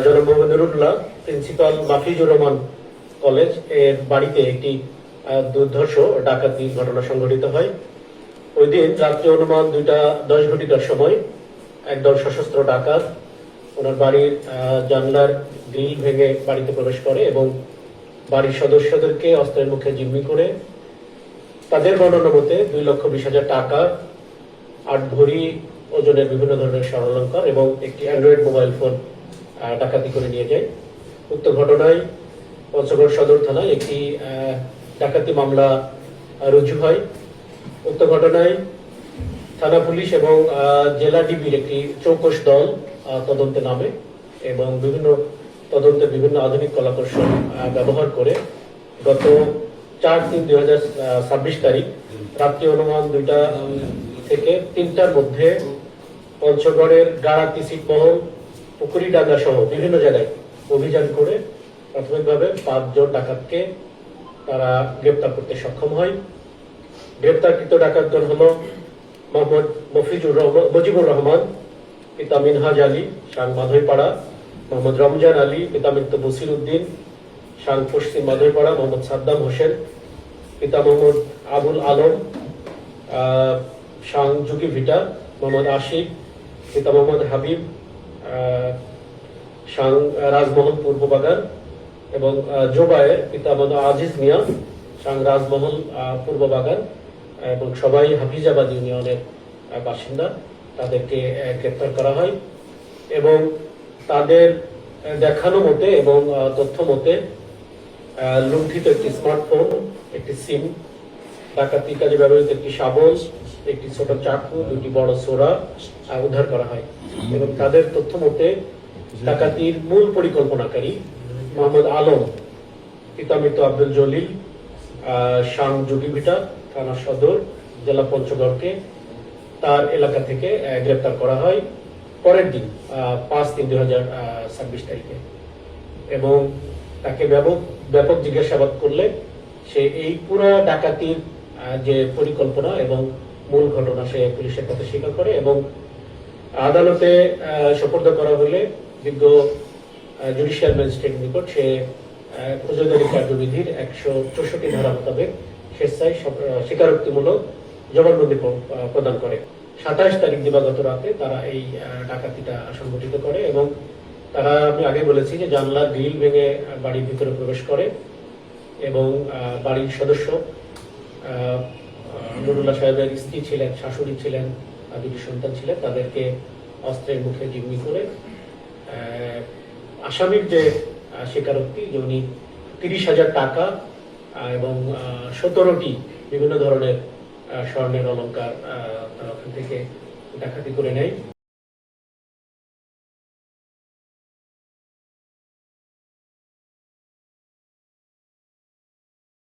জনাব Mohammad Nurullah principal মাফিজুর Rahman college এর বাড়িতে একটি দুর্ধর্ষ ডাকাতি ঘটনা সংঘটিত হয়। ওই দিন রাত্রে অনুমান 2:10 ঘটিকার সময় একদল সশস্ত্র ডাকাত ওনার বাড়ির জানলার গ্রিল ভেঙে বাড়িতে প্রবেশ করে এবং বাড়ির সদস্যদেরকে অস্ত্রের মুখে জিম্মি করে তাদের বর্ণনা মতে 2,20,000 টাকা, 8 ভরি ওজনের বিভিন্ন ধরনের স্বর্ণালংকার এবং একটি অ্যান্ড্রয়েড মোবাইল ফোন ডাকাতি করে নিয়ে যায়। উক্ত ঘটনায় পঞ্চগড় সদর থানায় একটি ডাকাতি মামলা রুজু হয়। উক্ত ঘটনায় থানা পুলিশ এবং জেলা ডিবির একটি চৌকস দল তদন্তে নামে এবং বিভিন্ন আধুনিক কলাকৌশল ব্যবহার করে গত 4/3/2026 তারিখ রাত্রি অনুমান 2টা থেকে 3টার মধ্যে পঞ্চগড়ের গাড়াতি ছিটমহল, পুকুরিডাঙ্গা সহ বিভিন্ন জায়গায় অভিযান করে প্রাথমিকভাবে 5 জন ডাকাতকে তারা গ্রেপ্তার করতে সক্ষম হয়। গ্রেপ্তারকৃত ডাকাতগণ হল মোহাম্মদ মুজিবুর রহমান পিতা মিনহাজ আলী সাং মাধৈপাড়া, মোহাম্মদ রমজান আলী পিতা মৃত বসির উদ্দিন সাং পশ্চিম মাধৈপাড়া, মোহাম্মদ সাদ্দাম হোসেন পিতা মোহাম্মদ আবুল আলম সাং জুকি ভিটা, মোহাম্মদ আশিক পিতা মোহাম্মদ হাবিব সাং রাজমহল পূর্ব বাগান এবং জোবায়ের পিতা মোহাম্মদ আজিজ মিয়া সাং রাজমহল পূর্ব বাগান এবং সবাই হাফিজাবাদ ইউনিয়নের বাসিন্দা। তাদেরকে গ্রেপ্তার করা হয় এবং তাদের দেখানো মতে এবং তথ্য মতে লুণ্ঠিত একটি স্মার্টফোন, একটি সিম, ডাকাতির কাজে ব্যবহৃত একটি শাবল, একটি ছোট চাকু, 2টি বড় সোরা উদ্ধার করা হয় এবং তাদের তথ্য মতে ডাকাতির মূল পরিকল্পনাকারী মোহাম্মদ আলম পিতা মৃত আব্দুল জলিল সাং জুগিভিটা থানা সদর জেলা পঞ্চগড়কে তার এলাকা থেকে গ্রেপ্তার করা হয় পরের দিন 5/3/2026 তারিখে এবং তাকে ব্যাপক জিজ্ঞাসাবাদ করলে সে এই পুরো ডাকাতির যে পরিকল্পনা এবং মূল ঘটনা সে পুলিশের কাছে স্বীকার করে এবং আদালতে সোপর্দ করা হলে বিজ্ঞ জুডিশিয়াল ম্যাজিস্ট্রেট নিকট সে ফৌজদারি কার্যবিধির 164 ধারা মোতাবেক স্বেচ্ছায় স্বীকারোক্তিমূলক জবানবন্দি প্রদান করে। 27 তারিখ দিবাগত রাতে তারা এই ডাকাতিটা সংঘটিত করে এবং তারা, আমি আগে বলেছি যে জানলার গ্রিল ভেঙে বাড়ির ভিতরে প্রবেশ করে এবং বাড়ির সদস্য নুরুল্লাহ সাহেবের স্ত্রী ছিলেন, শাশুড়ি ছিলেন, 2টি সন্তান ছিলেন, তাদেরকে অস্ত্রের মুখে জিম্মি করে আসামির যে স্বীকারোক্তি যে উনি 30,000 টাকা এবং 17টি বিভিন্ন ধরনের স্বর্ণের অলংকার তারা ওখান থেকে ডাকাতি করে নেয়।